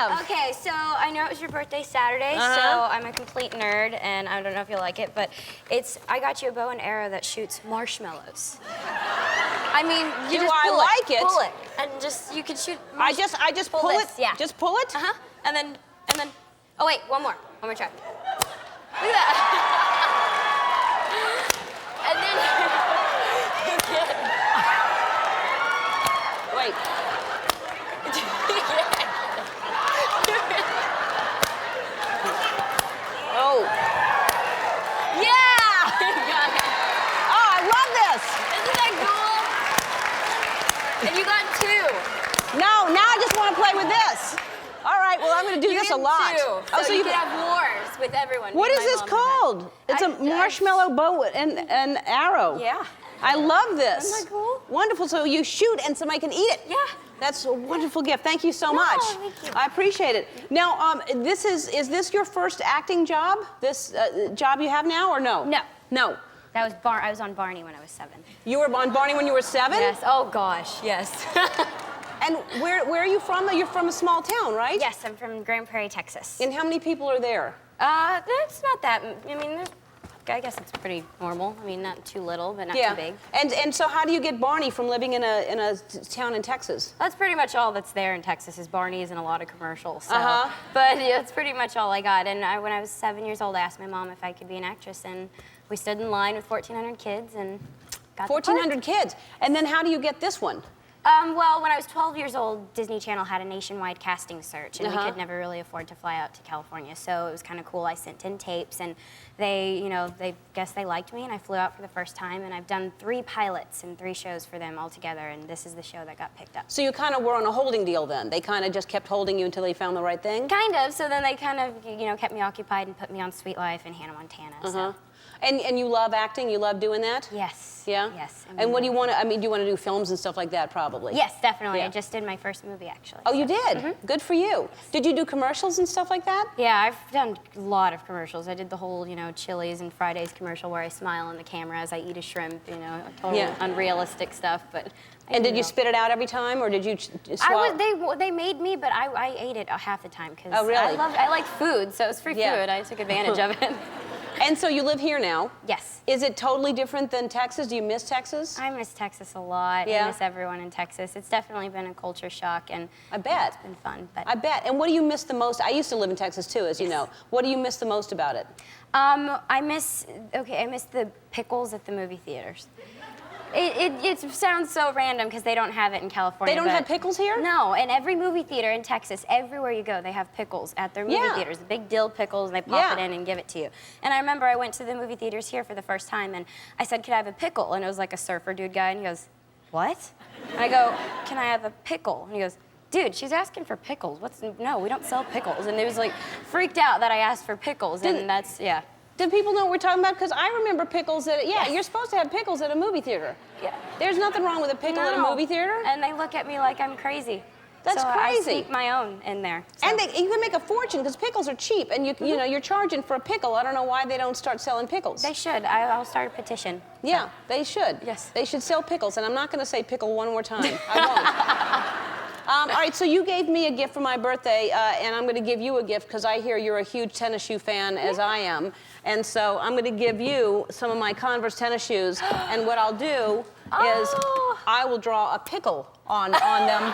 have? Okay, so I know it was your birthday Saturday, so I'm a complete nerd, and I don't know if you'll like it, but I got you a bow and arrow that shoots marshmallows. I mean, you just pull it, and you can shoot. I just pull it. Yeah. Just pull it. And then. Oh wait, one more try. Look at that. And then. Wait. Oh. Yeah! Oh, I love this. Isn't that cool? And you got 2. No, now I just want to play with this. All right, well, I'm going to do this a lot. 2. So you can have wars with everyone. What is this called? It's a marshmallow bow and arrow. Yeah. I love this. Isn't that cool? Wonderful. So you shoot and somebody can eat it. Yeah. That's a wonderful gift. Thank you so much. Thank you. I appreciate it. Now, is this your first acting job? This job you have now, or no? No. No. That was I was on Barney when I was 7. You were on Barney when you were 7? Yes. Oh gosh. Yes. And where are you from? You're from a small town, right? Yes, I'm from Grand Prairie, Texas. And how many people are there? It's not that. I mean, I guess it's pretty normal. I mean, not too little, but not too big. And so how do you get Barney from living in a town in Texas? That's pretty much all that's there in Texas is Barney's and a lot of commercials. So. Uh-huh. But yeah, that's pretty much all I got. And when I was 7 years old, I asked my mom if I could be an actress, and we stood in line with 1,400 kids and got 1,400 kids. And then how do you get this one? Well, when I was 12 years old, Disney Channel had a nationwide casting search, and we could never really afford to fly out to California, so it was kind of cool. I sent in tapes, and they guess they liked me, and I flew out for the first time, and I've done 3 pilots and 3 shows for them all together, and this is the show that got picked up. So you kind of were on a holding deal then? They kind of just kept holding you until they found the right thing? Kind of. So then they kind of, kept me occupied and put me on Sweet Life and Hannah Montana. So. And you love acting? You love doing that? Yes. Yeah? Yes. And what do you want to, do you want to do films and stuff like that probably? Yes, definitely. Yeah. I just did my first movie, actually. Oh, you did? Good for you. Did you do commercials and stuff like that? Yeah, I've done a lot of commercials. I did the whole, Chili's and Fridays commercial where I smile on the camera as I eat a shrimp, total unrealistic stuff, but... And did you spit it out every time, or did you swallow? They made me, but I ate it half the time because oh, really? I like food, so it's free food. I took advantage of it. And so you live here now? Yes. Is it totally different than Texas? Do you miss Texas? I miss Texas a lot. Yeah. I miss everyone in Texas. It's definitely been a culture shock, and I bet. It's been fun. But I bet. And what do you miss the most? I used to live in Texas too, as you know. What do you miss the most about it? I miss the pickles at the movie theaters. It sounds so random because they don't have it in California. They don't have pickles here? No, and every movie theater in Texas, everywhere you go, they have pickles at their movie theaters. The big dill pickles, and they pop it in and give it to you. And I remember I went to the movie theaters here for the first time, and I said, could I have a pickle? And it was like a surfer dude guy, and he goes, what? And I go, can I have a pickle? And he goes, dude, she's asking for pickles. No, we don't sell pickles. And it was like freaked out that I asked for pickles, and that's, Do people know what we're talking about? Because I remember pickles at, you're supposed to have pickles at a movie theater. Yeah. There's nothing wrong with a pickle at a movie theater. And they look at me like I'm crazy. That's crazy. I sneak my own in there. So. And you can make a fortune because pickles are cheap, and you're charging for a pickle. I don't know why they don't start selling pickles. They should. I'll start a petition. Yeah, they should. Yes. They should sell pickles, and I'm not going to say pickle one more time. I won't. All right, so you gave me a gift for my birthday, and I'm going to give you a gift because I hear you're a huge tennis shoe fan, as I am. And so I'm going to give you some of my Converse tennis shoes, and what I'll do is I will draw a pickle on them.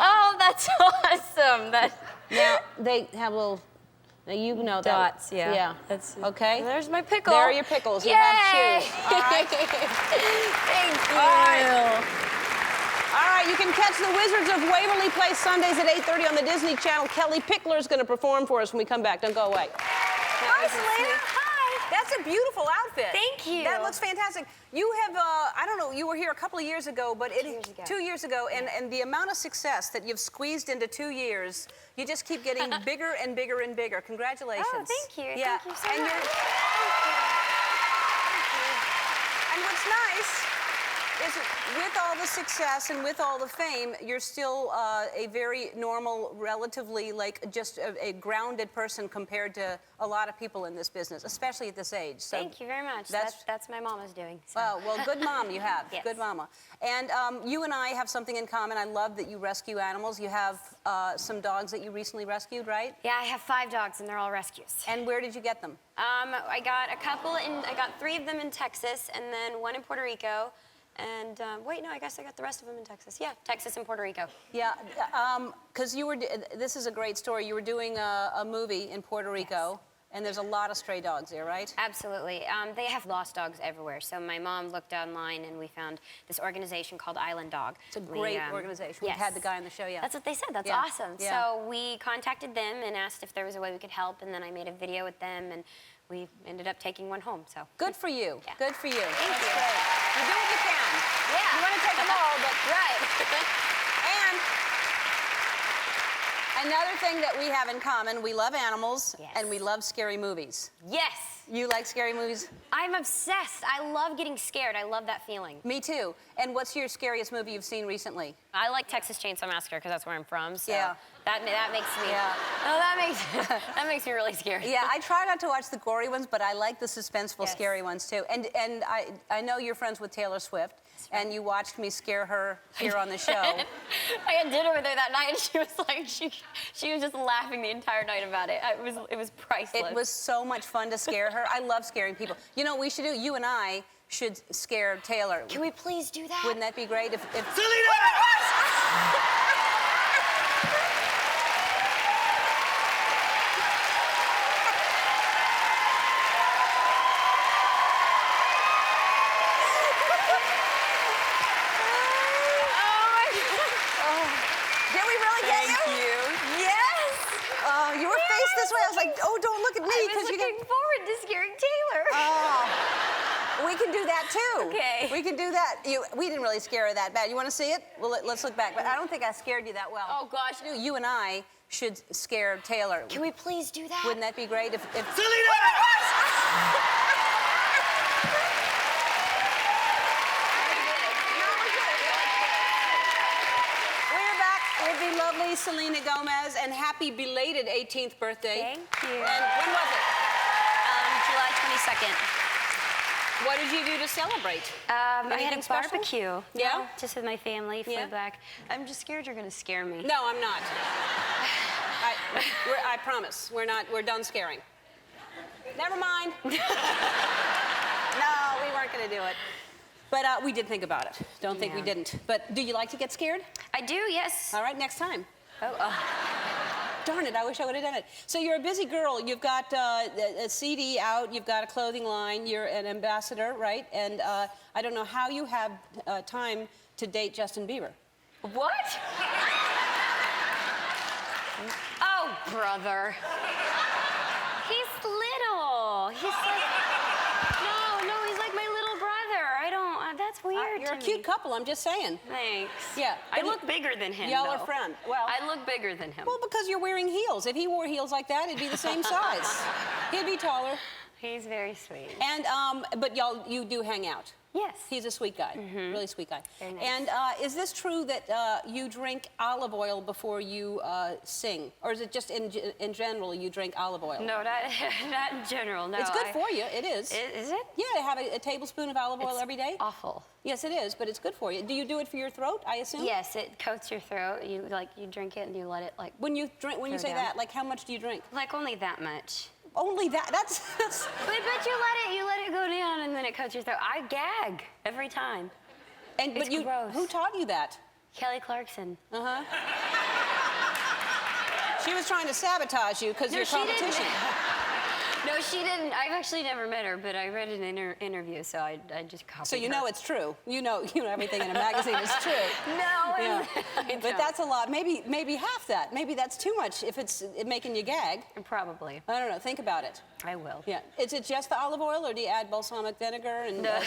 Oh, that's awesome. Now, they have little... Now, you know dots, that. yeah. That's okay. There's my pickle. There are your pickles. Yay! You have shoes. All right. Thank you. All right. All right, you can catch the Wizards of Waverly Place Sundays at 8:30 on the Disney Channel. Kelly Pickler is going to perform for us when we come back. Don't go away. Hi, Selena. Hi. That's a beautiful outfit. Thank you. That looks fantastic. You have, I don't know, you were here a couple of years ago, but 2 years ago, and the amount of success that you've squeezed into 2 years, you just keep getting bigger and bigger and bigger. Congratulations. Oh, thank you. Yeah. Thank you so much. And what's nice is with all the success and with all the fame, you're still a very normal, relatively like just a grounded person compared to a lot of people in this business, especially at this age. So thank you very much. That's my mama's doing. So. Oh, well, good mom you have. Yes. Good mama. And you and I have something in common. I love that you rescue animals. You have some dogs that you recently rescued, right? Yeah, I have 5 dogs, and they're all rescues. And where did you get them? I got 3 of them in Texas, and then 1 in Puerto Rico. And wait, no, I guess I got the rest of them in Texas. Yeah, Texas and Puerto Rico. Yeah, because this is a great story. You were doing a movie in Puerto Rico. Yes. And there's a lot of stray dogs there, right? Absolutely. They have lost dogs everywhere. So my mom looked online, and we found this organization called Island Dog. It's a great organization. We've had the guy on the show, yeah. That's what they said. That's awesome. Yeah. So we contacted them and asked if there was a way we could help, and then I made a video with them, and we ended up taking one home. So good for you. Yeah. Good for you. Thank you. Great. You do what you can. Yeah. You want to take them all, but right. And another thing that we have in common, we love animals, yes. and we love scary movies. Yes. You like scary movies? I'm obsessed. I love getting scared. I love that feeling. Me too. And what's your scariest movie you've seen recently? I like Texas Chainsaw Massacre because that's where I'm from. So yeah. That makes me. Yeah. Oh, that makes me really scared. Yeah, I try not to watch the gory ones, but I like the suspenseful, scary ones too. And I know you're friends with Taylor Swift, and you watched me scare her here on the show. I had dinner with her that night, and she was like, she was just laughing the entire night about it. It was priceless. It was so much fun to scare her. I love scaring people. You know what we should do? You and I should scare Taylor. Can we please do that? Wouldn't that be great if Selena! this way. I was like, oh, don't look at me. I was looking forward to scaring Taylor. Oh, we can do that too. Okay. We can do that. We didn't really scare her that bad. You want to see it? Well, let's look back. But I don't think I scared you that well. Oh, gosh. You and I should scare Taylor. Can we please do that? Wouldn't that be great if... Selena! With the lovely Selena Gomez, and happy belated 18th birthday. Thank you. And when was it? July 22nd. What did you do to celebrate? I had Anything a special? barbecue. Yeah? No, just with my family, flew Yeah. back. I'm just scared you're gonna scare me. No, I'm not. I promise, we're done scaring. Never mind. No, we weren't gonna do it. But we did think about it. Don't think we didn't. But do you like to get scared? I do, yes. All right, next time. Oh, Darn it, I wish I would have done it. So you're a busy girl. You've got a CD out. You've got a clothing line. You're an ambassador, right? And I don't know how you have time to date Justin Bieber. What? Oh, brother. He's little. He's like... No, he's like my little brother. I don't... that's weird You're to a cute me. couple, I'm just saying. Thanks. Yeah. I look bigger than him, Y'all though. are friends. Well, I look bigger than him. well, because you're wearing heels. If he wore heels like that, it'd be the same size. He'd be taller. He's very sweet. And, but you do hang out. Yes. He's a sweet guy, really sweet guy. Very nice. And is this true that you drink olive oil before you sing? Or is it just in general you drink olive oil? No, not in general, no. It's good for you, it is. Is it? Yeah, to have a tablespoon of olive oil every day. Awful. Yes, it is, but it's good for you. Do you do it for your throat, I assume? Yes, it coats your throat. You drink it and you let it like... When you say down. that, like how much do you drink? Like only that much. Only that? That's But you let it go down and then it coats your throat. I gag every time. and It's but gross. who taught you that? Kelly Clarkson. Uh-huh. She was trying to sabotage you because No, you're she didn't. competition. No, she didn't. I've actually never met her, but I read an interview, so I just copied So you her. know it's true. You know everything in a magazine is true. No, Yeah. I But don't. that's a lot. Maybe half that. Maybe that's too much if it's making you gag. Probably. I don't know. Think about it. I will. Yeah. Is it just the olive oil, or do you add balsamic vinegar? And No,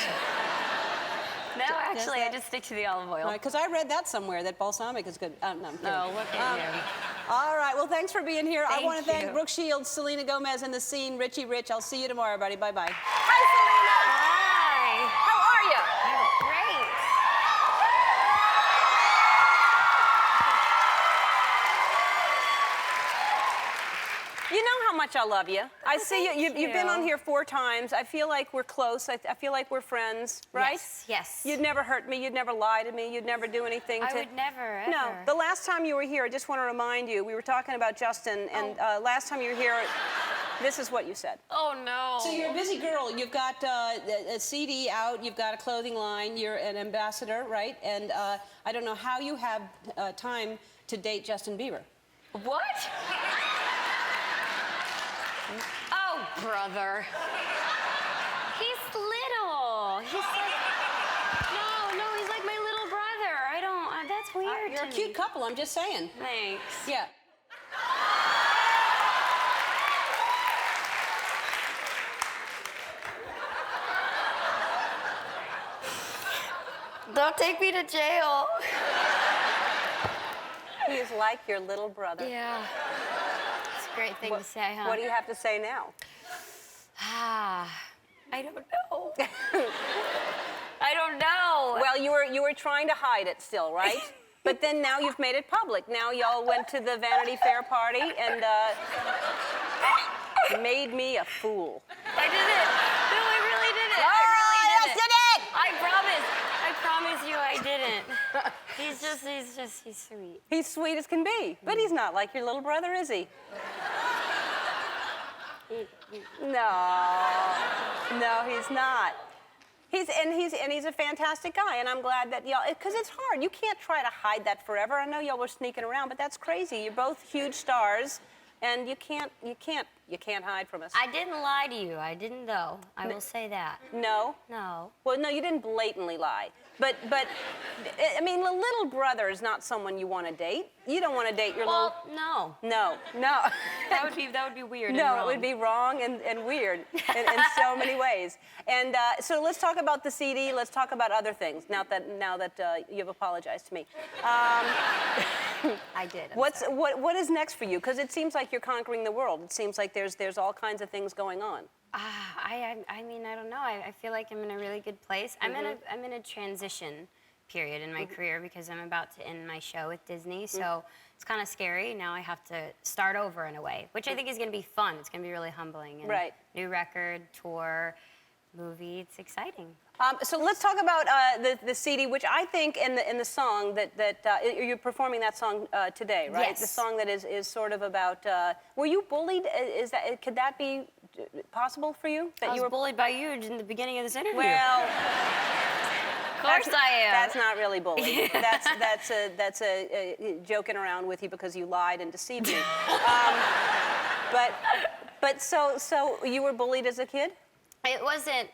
actually, I just stick to the olive oil. because I read that somewhere that balsamic is good. No, I'm kidding. No, look at him. All right. Well, thanks for being here. I Thank want to thank you. Brooke Shields, Selena Gomez, and the scene, Richie Rich. I'll see you tomorrow, everybody. Bye-bye. Hi, Selena. Hi. How are you? I'm great. much I love you. I see you. You've been you. on here 4 times. I feel like we're close. I feel like we're friends, right? Yes, yes. You'd never hurt me. You'd never lie to me. You'd never do anything to... I would never, ever. No. The last time you were here, I just want to remind you, we were talking about Justin, and last time you were here, this is what you said. Oh, no. So you're a busy girl. You've got a CD out. You've got a clothing line. You're an ambassador, right? And I don't know how you have time to date Justin Bieber. What? Oh, brother. He's little. He's like... No, he's like my little brother. I don't... that's weird You're a to cute me. couple, I'm just saying. Thanks. Yeah. Don't take me to jail. He's like your little brother. Yeah. It's a great thing to say, huh? What do you have to say now? I don't know. I don't know. Well, you were trying to hide it still, right? But then now you've made it public. Now y'all went to the Vanity Fair party and made me a fool. I did it. No, I really did it. Oh, I really did yes, it. you did! I promise you I didn't. He's sweet. He's sweet as can be, but he's not like your little brother, is he? No, he's not. He's a fantastic guy, and I'm glad that y'all, because it's hard. You can't try to hide that forever. I know y'all were sneaking around, but that's crazy. You're both huge stars, and you can't hide from us. I didn't lie to you. I didn't, though. I will say that. No? No. Well, no, you didn't blatantly lie. But I mean, the little brother is not someone you want to date. You don't want to date your Well, no. No. That would be weird. No, and it would be wrong and weird in so many ways. And so let's talk about the CD. Let's talk about other things now that you've apologized to me. I did. What is next for you? Because it seems like you're conquering the world. It seems like there's all kinds of things going on. I mean, I don't know. I feel like I'm in a really good place. I'm in a transition period in my career because I'm about to end my show with Disney. So it's kind of scary. Now I have to start over in a way, which I think is going to be fun. It's going to be really humbling. And Right. New record, tour, movie. It's exciting. So let's talk about the CD, which I think in the song that you're performing that song today, right? Yes. The song that is sort of about. Were you bullied? Could that be possible for you? That I was you were bullied by you in the beginning of this interview. Well, of course I am. That's not really bullying. That's a joking around with you because you lied and deceived me. But so you were bullied as a kid? It wasn't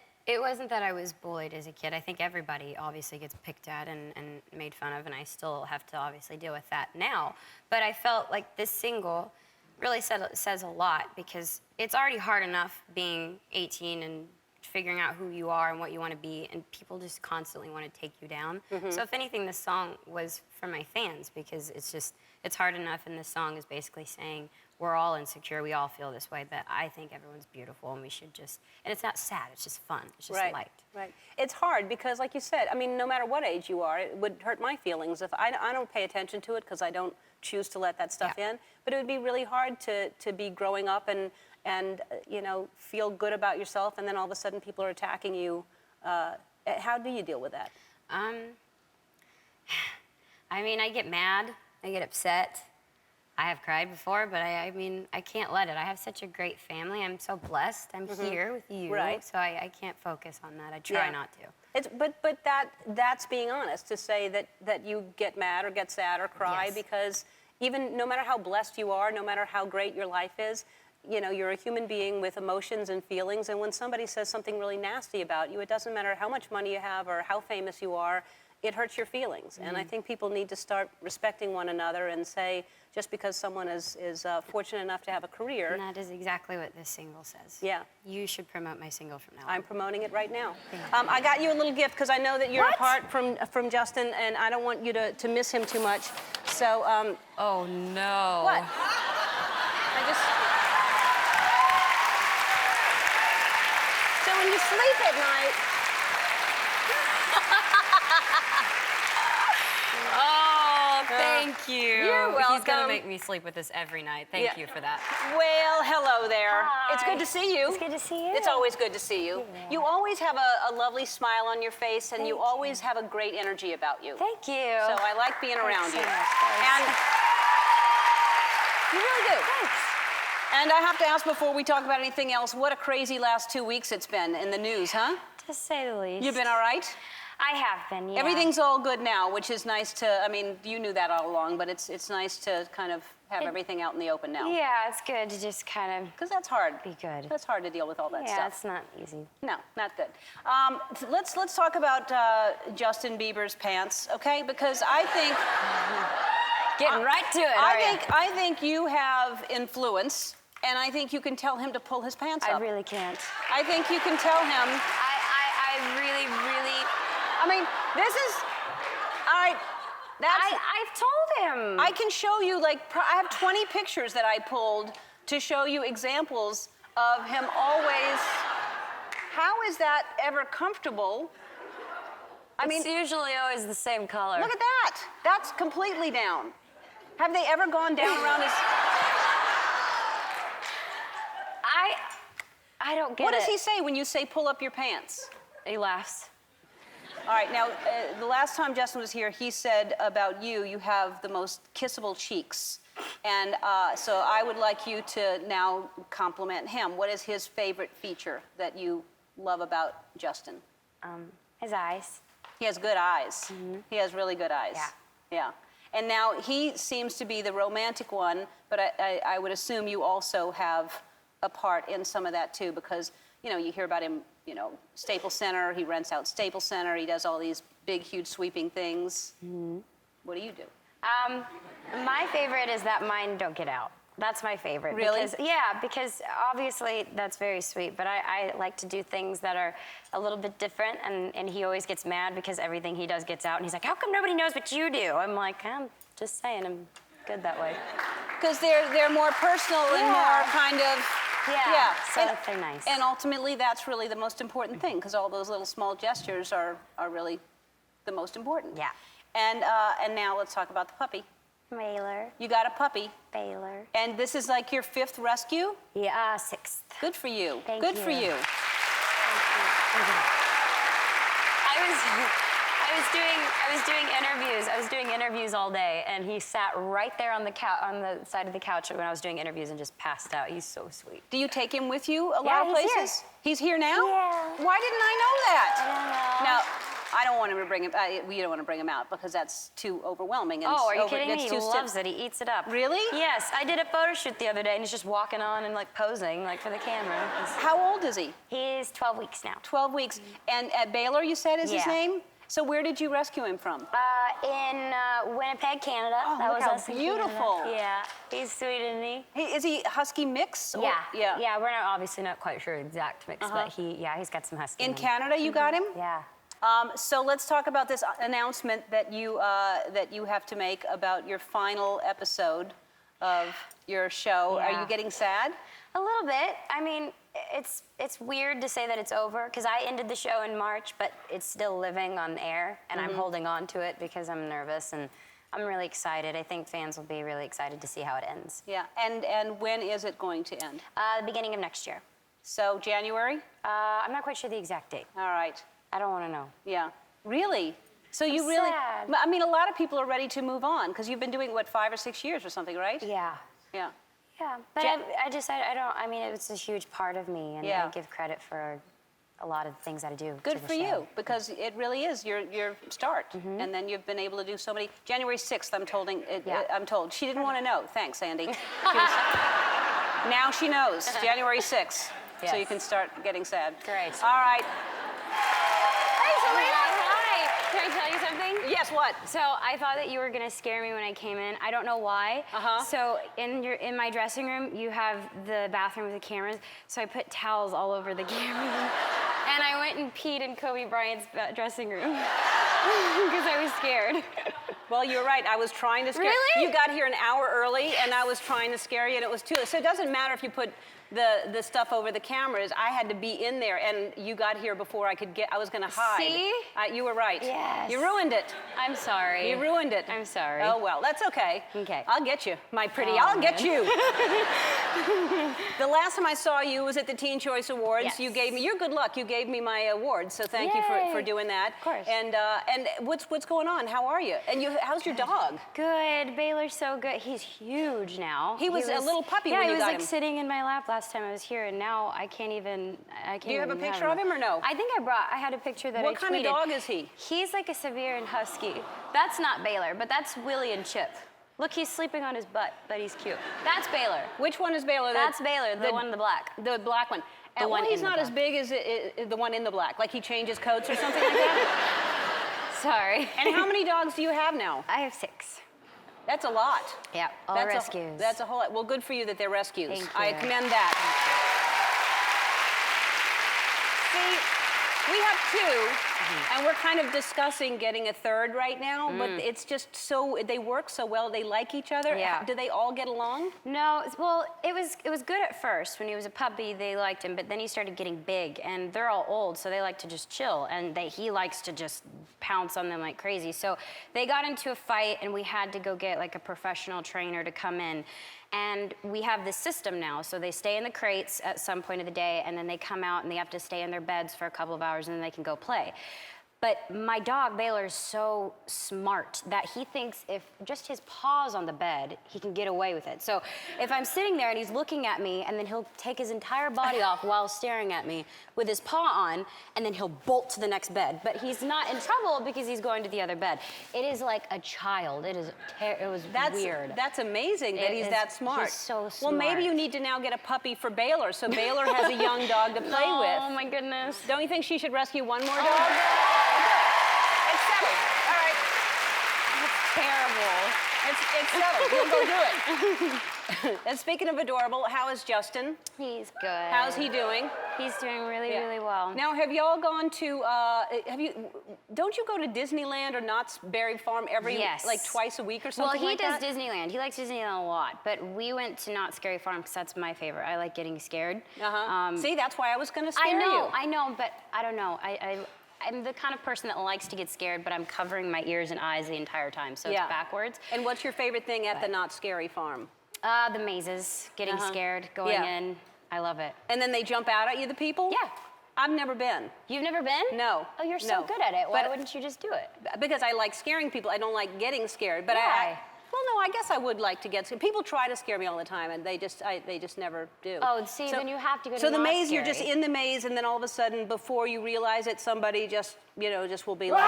that I was bullied as a kid. I think everybody obviously gets picked at and made fun of, and I still have to obviously deal with that now. But I felt like this single really says a lot because it's already hard enough being 18 and figuring out who you are and what you want to be, and people just constantly want to take you down. So if anything, this song was for my fans because it's hard enough, and this song is basically saying we're all insecure, we all feel this way, that I think everyone's beautiful and we should just, and it's not sad, it's just fun, it's just light. Right. It's hard because, like you said, I mean, no matter what age you are, it would hurt my feelings if I don't pay attention to it because I don't choose to let that stuff in. But it would be really hard to be growing up and you know, feel good about yourself, and then all of a sudden people are attacking you. How do you deal with that? I mean, I get mad, I get upset. I have cried before, but I mean, I can't let it. I have such a great family. I'm so blessed. I'm here with you, Right. So I can't focus on that. I try not to. But that's being honest, to say that you get mad or get sad or cry, Yes. because even no matter how blessed you are, no matter how great your life is, you know, you're a human being with emotions and feelings, and when somebody says something really nasty about you, it doesn't matter how much money you have or how famous you are, it hurts your feelings. And I think people need to start respecting one another and say, just because someone is fortunate enough to have a career. And that is exactly what this single says. Yeah. You should promote my single from now on. I'm promoting it right now. Thank you. I got you a little gift because I know that you're What? apart from Justin, and I don't want you to miss him too much. So, Oh, no. what? I just... So when you sleep at night... Oh, Thank you. You're welcome. He's gonna make me sleep with this every night. Thank you for that. Well, hello there. Hi. It's good to see you. It's good to see you. It's always good to see you. Yeah. You always have a lovely smile on your face, and Thank you always have a great energy about you. Thank you. So I like being around you. so much. And you really do. Thanks. And I have to ask before we talk about anything else, what a crazy last 2 weeks it's been in the news, huh? To say the least. You've been all right? I have been, yeah. Everything's all good now, which is nice to, I mean, you knew that all along, but it's nice to kind of have everything out in the open now. Yeah, it's good to just kind of Because that's hard. be good. That's hard to deal with all that Yeah, stuff. it's not easy. No, not good. Let's talk about Justin Bieber's pants, okay? Because I think Getting right to it, are ya? I think you have influence, and I think you can tell him to pull his pants I up. really can't. I think you can tell him. I really. I mean, this is all right. That's. I've told him. I can show you I have 20 pictures that I pulled to show you examples of him always. How is that ever comfortable? I mean, it's usually always the same color. look at that. That's completely down. Have they ever gone down around his? I don't get it. What does he say when you say pull up your pants? He laughs. All right, now, the last time Justin was here, he said about you, you have the most kissable cheeks. And so I would like you to now compliment him. What is his favorite feature that you love about Justin? His eyes. He has good eyes. He has really good eyes. Yeah. Yeah. And now he seems to be the romantic one, but I would assume you also have a part in some of that too, because, you know, you hear about him, you know, Staples Center, he rents out Staples Center, he does all these big, huge, sweeping things. What do you do? My favorite is that mine don't get out. That's my favorite. Really? Because obviously that's very sweet, but I like to do things that are a little bit different, and he always gets mad because everything he does gets out, and he's like, how come nobody knows what you do? I'm like, I'm just saying, I'm good that way. Because they're more personal and more kind of. Yeah. So and, they're nice. And ultimately, that's really the most important thing, because all those little small gestures are really the most important. Yeah. And now let's talk about the puppy. Baylor. You got a puppy. Baylor. And this is like your 5th rescue? Yeah, 6th. Good for you. Thank Good you. for you. I was doing interviews all day, and he sat right there on the side of the couch when I was doing interviews and just passed out. He's so sweet. Do you take him with you a Yeah, lot of he's places? here. He's here now? Yeah. Why didn't I know that? I don't know. Now, I don't want him to bring him. We don't want to bring him out because that's too overwhelming. And Oh, are you over, kidding me? it's He too loves stiff. it. He eats it up. Really? Yes. I did a photo shoot the other day, and he's just walking on and like posing like for the camera. How old is he? He's 12 weeks now. 12 weeks. And at Baylor, you said, is his Yeah. name? So where did you rescue him from? In Winnipeg, Canada. Oh, that look was how us in beautiful. Canada. Yeah. He's sweet, isn't he? Hey, is he husky mix? Or- Yeah. Yeah. We're obviously not quite sure exact mix, but he's got some husky. In him. Canada, you got him? Yeah. So let's talk about this announcement that you have to make about your final episode of your show. Yeah. Are you getting sad? A little bit. I mean, it's weird to say that it's over because I ended the show in March, but it's still living on air, and I'm holding on to it because I'm nervous, and I'm really excited. I think fans will be really excited to see how it ends. Yeah. And when is it going to end? The beginning of next year. So January? I'm not quite sure the exact date. All right. I don't want to know. Yeah. Really? So you really? sad. I mean, a lot of people are ready to move on because you've been doing what, 5 or 6 years or something, right? Yeah. Yeah. Yeah. But Jan- I don't. I mean, it's a huge part of me, and Yeah. I give credit for a lot of things that I do. Good to the for show. you, because it really is your start, and then you've been able to do so many. January 6th, I'm told. She didn't want to know. Thanks, Andy. Now she knows. January 6th, so you Yes. can start getting sad. Great. All right. Hey, Selena. Hi. Can I tell you something? Yes. What? So I thought that you were gonna scare me when I came in. I don't know why. So in my dressing room, you have the bathroom with the cameras. So I put towels all over the camera, and I went and peed in Kobe Bryant's dressing room because I was scared. Well, you're right. I was trying to scare you. Really? You got here an hour early, and I was trying to scare you, and it was too late. So it doesn't matter if you put the stuff over the cameras. I had to be in there, and you got here before I could get. I was going to hide. See? You were right. Yes. You ruined it. I'm sorry. You ruined it. I'm sorry. Oh, well, that's okay. Okay. I'll get you, my pretty. Oh, I'll get man. you. The last time I saw you was at the Teen Choice Awards. Yes. You gave me, you're good luck. You gave me my award, so thank you for Yay. doing that. Of course. And what's going on? How are you? And how's your dog? Good. Baylor's so good. He's huge now. He was a little puppy when you got him. Yeah, he was like sitting in my lap last time I was here, and now I can't even. Do you have a picture of him or no? I think I had a picture that I tweeted. What kind of dog is he? He's like a Siberian Husky. That's not Baylor, but that's Willie and Chip. Look, he's sleeping on his butt, but he's cute. That's Baylor. Which one is Baylor? That's Baylor, the one in the black. The black one. And one he's in the not as black. big as the one in the black. Like he changes coats or something like that? Sorry. And how many dogs do you have now? I have 6. That's a lot. Yeah, all That's rescues. That's a whole lot. Well, good for you that they're rescues. Thank I you. commend that. See, we have 2, and we're kind of discussing getting a 3rd right now, but it's just so, they work so well, they like each other. Yeah. Do they all get along? No, well, it was good at first. When he was a puppy, they liked him, but then he started getting big, and they're all old, so they like to just chill, and he likes to just pounce on them like crazy. So they got into a fight, and we had to go get like a professional trainer to come in. And we have this system now, so they stay in the crates at some point of the day, and then they come out and they have to stay in their beds for a couple of hours, and then they can go play. But my dog, Baylor, is so smart that he thinks if just his paw's on the bed, he can get away with it. So if I'm sitting there and he's looking at me, and then he'll take his entire body off while staring at me with his paw on, and then he'll bolt to the next bed. But he's not in trouble because he's going to the other bed. It is like a child. It was weird. That's amazing that he's that smart. He's so Well, maybe smart. you need to now get a puppy for Baylor, so Baylor has a young dog to play with. Oh my goodness. Don't you think she should rescue one more dog? Oh, It's settled. All right. terrible. It's settled. We'll go do it. And speaking of adorable, how is Justin? He's good. How's he doing? He's doing really, Yeah. really well. Now, have y'all gone to? Don't you go to Disneyland or Knott's Berry Farm Yes. like twice a week or something Well, he like does that? Disneyland. He likes Disneyland a lot, but we went to Not Scary Farm because that's my favorite. I like getting scared. See, that's why I was going to scare you. I know, but I don't know. I'm the kind of person that likes to get scared, but I'm covering my ears and eyes the entire time, so it's backwards. And what's your favorite thing at the Not Scary Farm? The mazes, getting scared, going in. I love it. And then they jump out at you, the people? Yeah. I've never been. You've never been? No. Oh, you're so No. good at it. Why But- wouldn't you just do it? Because I like scaring people. I don't like getting scared. But Why? well, no, I guess I would like to get scared. People try to scare me all the time, and they just never do. Oh, see, then you have to go to So the Not maze, you're just Scary. in the maze, and then all of a sudden, before you realize it, somebody just will be like.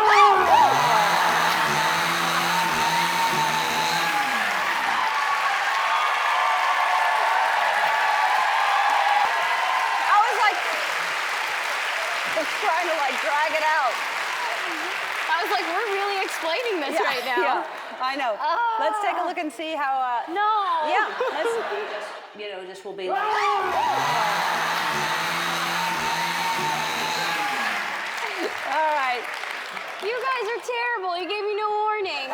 I was like, trying to drag it out. I was like, we're really explaining this right now. Yeah, I know. Let's take a look and see how. No. Yeah. Let's. Just will be like. All right. You guys are terrible. You gave me no warning.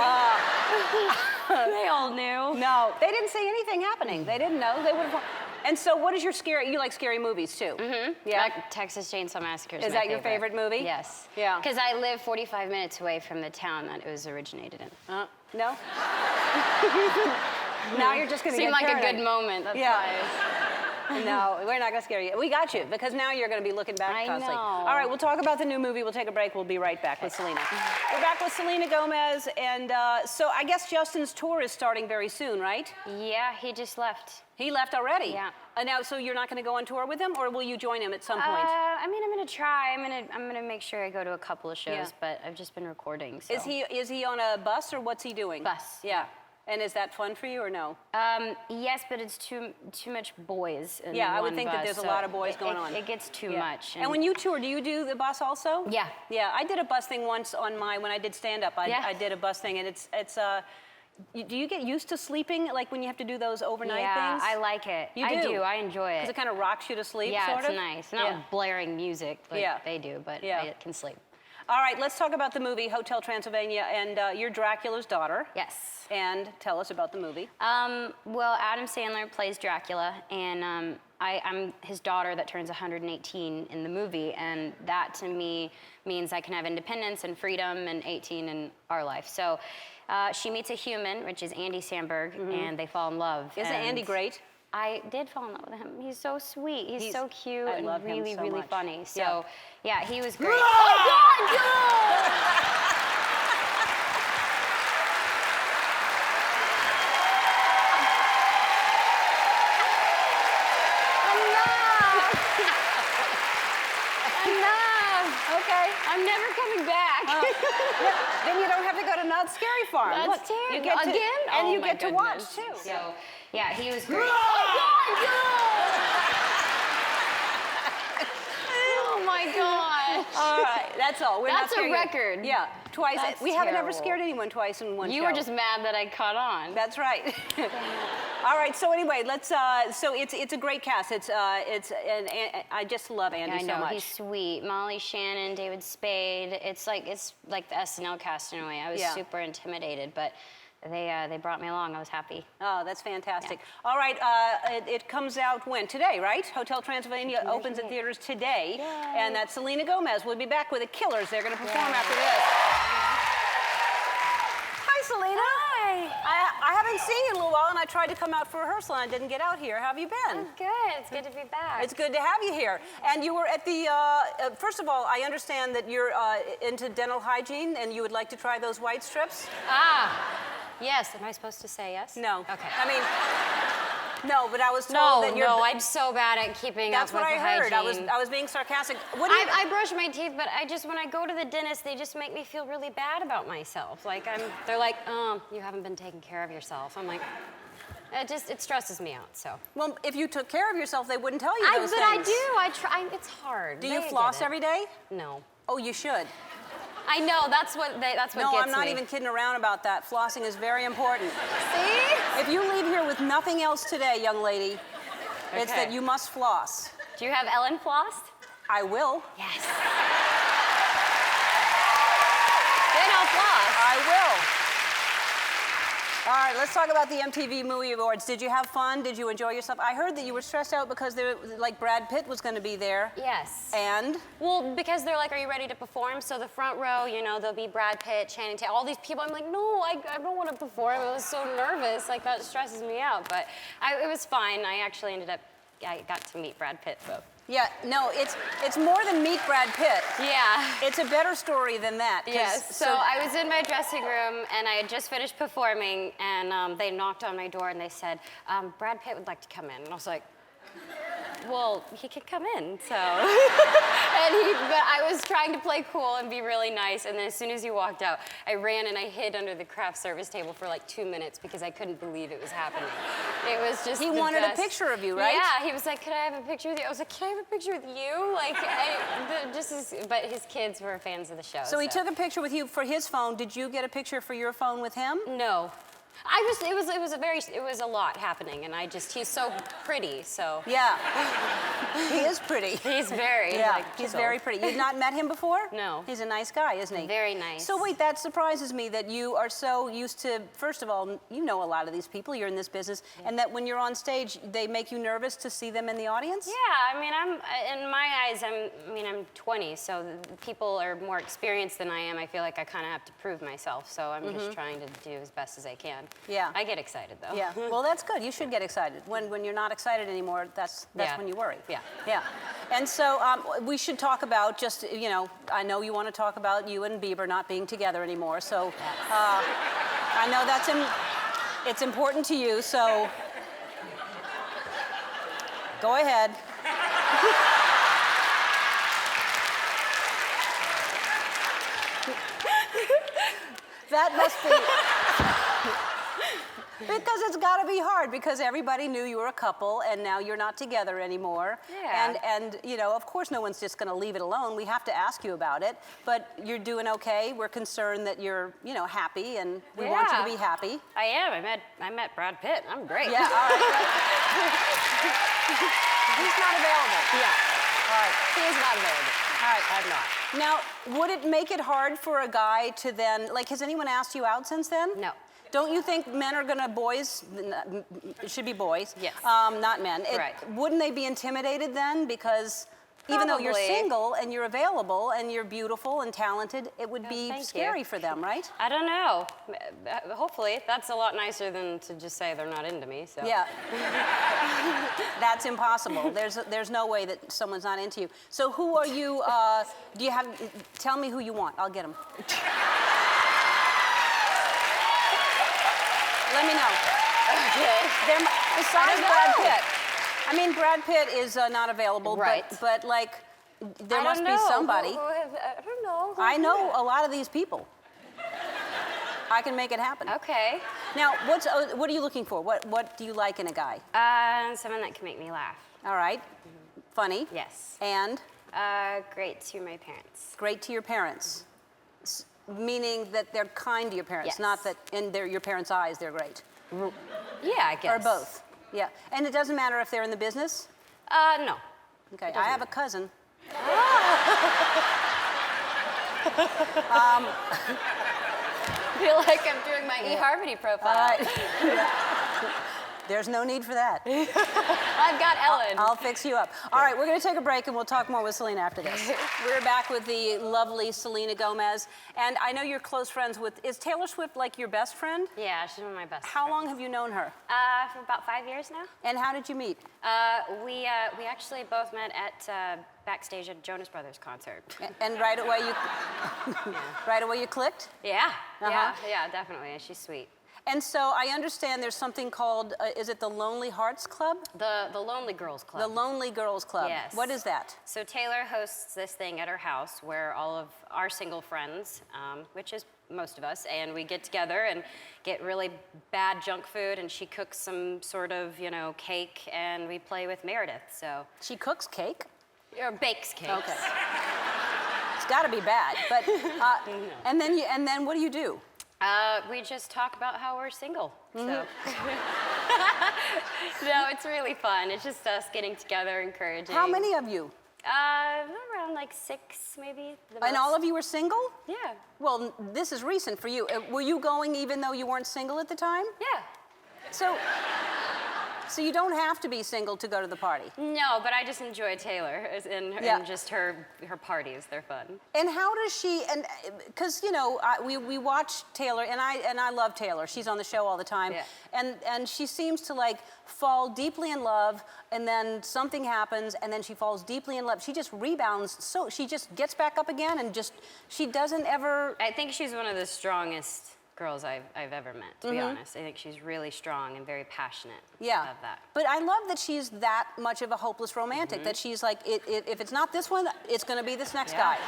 They all knew. No, they didn't see anything happening. They didn't know. They would have. And so, what is your scary? You like scary movies too? Mm-hmm. Yeah. Like Texas Chainsaw Massacre Is my that your favorite movie? Yes. Yeah. Because I live 45 minutes away from the town that it was originated in. No. Now you're just gonna Seemed get like a paranoid. good moment. That's why. No, we're not gonna scare you. We got you because now you're gonna be looking back I constantly. know. All right, we'll talk about the new movie. We'll take a break. We'll be right back with Selena. We're back with Selena Gomez, and so I guess Justin's tour is starting very soon, right? Yeah, he just left. He left already. Yeah. Now, so you're not gonna go on tour with him, or will you join him at some point? I mean, I'm gonna try. I'm gonna make sure I go to a couple of shows, Yeah. but I've just been recording. So. Is he on a bus or what's he doing? Bus. Yeah. And is that fun for you or no? Yes, but it's too much boys. In Yeah, I would one think that bus, there's a so lot of boys going on. It gets too Yeah. much. And when you tour, do you do the bus also? Yeah. Yeah, I did a bus thing once when I did stand up. I did a bus thing, and it's do you get used to sleeping like when you have to do those overnight things? I like it. You I do? do. I enjoy it. Because it kind of rocks you to sleep, Yeah, sort it's of? nice. Not Yeah. with blaring music like Yeah. they do, but Yeah. I can sleep. All right, let's talk about the movie Hotel Transylvania, and you're Dracula's daughter. Yes. And tell us about the movie. Well, Adam Sandler plays Dracula, and I'm his daughter that turns 118 in the movie, and that to me means I can have independence and freedom and 18 in our life. So she meets a human, which is Andy Samberg, and they fall in love. Isn't Andy great? I did fall in love with him. He's so sweet. He's so cute I and love him really, so really much. funny. So yeah, he was great. Okay. I'm never coming back. Then you don't have to go to Not Scary Farm. That's Look, terrible. you get to, Again? and Oh, you my get to watch goodness. too. So, yeah, he was great. Oh my gosh. All right, that's all. We're That's not a scaring you. record. Yeah, twice. That's we haven't ever terrible. scared anyone twice in one show. You were just mad that I caught on. That's right. All right. So anyway, let's. So it's a great cast. And I just love Andy I know, so much. he's sweet. Molly Shannon, David Spade. It's like the SNL cast in a way. I was super intimidated, but they brought me along. I was happy. Oh, that's fantastic. All right, it comes out when? Today, right? Hotel Transylvania opens in theaters today. Yay. And that's Selena Gomez. We'll be back with the Killers. They're going to perform after this. Hi, Selena. Hi. I haven't seen you in a little while, and I tried to come out for rehearsal, and I didn't get out here. How have you been? I'm good. It's good to be back. It's good to have you here. And you were at the, first of all, I understand that you're into dental hygiene, and you would like to try those white strips? Yes. Am I supposed to say yes? No. Okay. I mean, no, but I was told that you're... No, I'm so bad at keeping up That's with what I heard. hygiene. I was being sarcastic. What do you... I brush my teeth, but when I go to the dentist, they just make me feel really bad about myself. Like they're like, you haven't been taking care of yourself. I'm like, it stresses me out. So. Well, if you took care of yourself, they wouldn't tell you those But things. I do. I try. It's hard. Do you floss every day? No. Oh, you should. I know. That's what No, gets me. I'm not even kidding around about that. Flossing is very important. See? If you leave here with nothing else today, young lady, it's Okay. that you must floss. Do you have Ellen flossed? I will. Yes. Then I'll floss. I will. All right, let's talk about the MTV Movie Awards. Did you have fun? Did you enjoy yourself? I heard that you were stressed out because Brad Pitt was going to be there. Yes. And? Well, because they're like, are you ready to perform? So the front row, there'll be Brad Pitt, Channing Tatum, all these people. I'm like, no, I don't want to perform. I was so nervous. Like, that stresses me out. But it was fine. I actually I got to meet Brad Pitt, so. Yeah, no, it's more than meet Brad Pitt. Yeah. It's a better story than that. Yes. So I was in my dressing room, and I had just finished performing, and they knocked on my door, and they said, Brad Pitt would like to come in. And I was like, well, he could come in, so. But I was trying to play cool and be really nice, and then as soon as he walked out, I ran and I hid under the craft service table for like 2 minutes because I couldn't believe it was happening. It was just He the wanted best. a picture of you, right? Yeah, he was like, could I have a picture with you? I was like, can I have a picture with you? Like, but his kids were fans of the show. So he took a picture with you for his phone. Did you get a picture for your phone with him? No. It was a lot happening, and he's so pretty, so. Yeah. He is pretty. He's very, he's very pretty. You've not met him before? No. He's a nice guy, isn't he? Very nice. So wait, that surprises me that you are so used to, first of all, you know a lot of these people, you're in this business, and that when you're on stage, they make you nervous to see them in the audience? Yeah, I mean, in my eyes, I'm 20, so people are more experienced than I am. I feel like I kind of have to prove myself, so I'm just trying to do as best as I can. Yeah. I get excited, though. Yeah, well, that's good. You should get excited. When you're not excited anymore, that's when you worry. Yeah. Yeah. And so we should talk about just, I know you want to talk about you and Bieber not being together anymore, so I know it's important to you, so go ahead. That must be... Because it's got to be hard, because everybody knew you were a couple, and now you're not together anymore. Yeah. And of course, no one's just going to leave it alone. We have to ask you about it. But you're doing okay. We're concerned that you're, happy, and we want you to be happy. I am. I met Brad Pitt. I'm great. Yeah, all right. He's not available. Yeah. All right. He is not available. right. I've not. Now, would it make it hard for a guy to then, like, has anyone asked you out since then? No. Don't you think men are gonna, it should be boys, Yes. not men. Right. Wouldn't they be intimidated then? Because even though you're Probably. single and you're available and you're beautiful and talented, it would be thank scary you. for them, right? I don't know. Hopefully, that's a lot nicer than to just say they're not into me. So. Yeah. That's impossible. There's no way that someone's not into you. So who are you, do you have, tell me who you want. I'll get them. Let me know. Okay. Besides Brad Pitt. I mean, Brad Pitt is not available, Right. but like, there must be somebody. I don't know. I know a lot of these people. I can make it happen. Okay. Now, what are you looking for? What do you like in a guy? Someone that can make me laugh. All right. Funny. Yes. And Great to my parents. great to your parents. Meaning that they're kind to your parents, Yes. not that in your parents' eyes they're great. Yeah, I guess. Or both. Yeah. And it doesn't matter if they're in the business? No. Okay. I have a cousin. I feel like I'm doing my eHarmony profile. There's no need for that. I've got Ellen. I'll fix you up. All right, we're going to take a break and we'll talk more with Selena after this. We're back with the lovely Selena Gomez. And I know you're close friends with, is Taylor Swift like your best friend? Yeah, she's one of my best How friends. long have you known her? For about 5 years now. And how did you meet? We actually both met at backstage at Jonas Brothers concert. And right away right away you clicked? Yeah, Uh-huh. yeah, definitely. She's sweet. And so I understand there's something called, is it the Lonely Hearts Club? The Lonely Girls Club. The Lonely Girls Club. Yes. What is that? So Taylor hosts this thing at her house where all of our single friends, which is most of us, and we get together and get really bad junk food, and she cooks some sort of, cake, and we play with Meredith, so. She cooks cake? Or bakes cakes. Okay. It's got to be bad, but, and then what do you do? We just talk about how we're single, Mm-hmm. so. No, it's really fun. It's just us getting together, encouraging. How many of you? Around like 6, maybe. And all of you were single? Yeah. Well, this is recent for you. Were you going even though you weren't single at the time? Yeah. So you don't have to be single to go to the party. No, but I just enjoy Taylor and just her parties. They're fun. And how does she? And because we watch Taylor, and I love Taylor. She's on the show all the time, Yeah. and she seems to like fall deeply in love, and then something happens, and then she falls deeply in love. She just rebounds, so she just gets back up again, and she doesn't ever. I think she's one of the strongest girls I've ever met, to be honest. I think she's really strong and very passionate of that. But I love that she's that much of a hopeless romantic, that she's like, if it's not this one, it's going to be this next guy.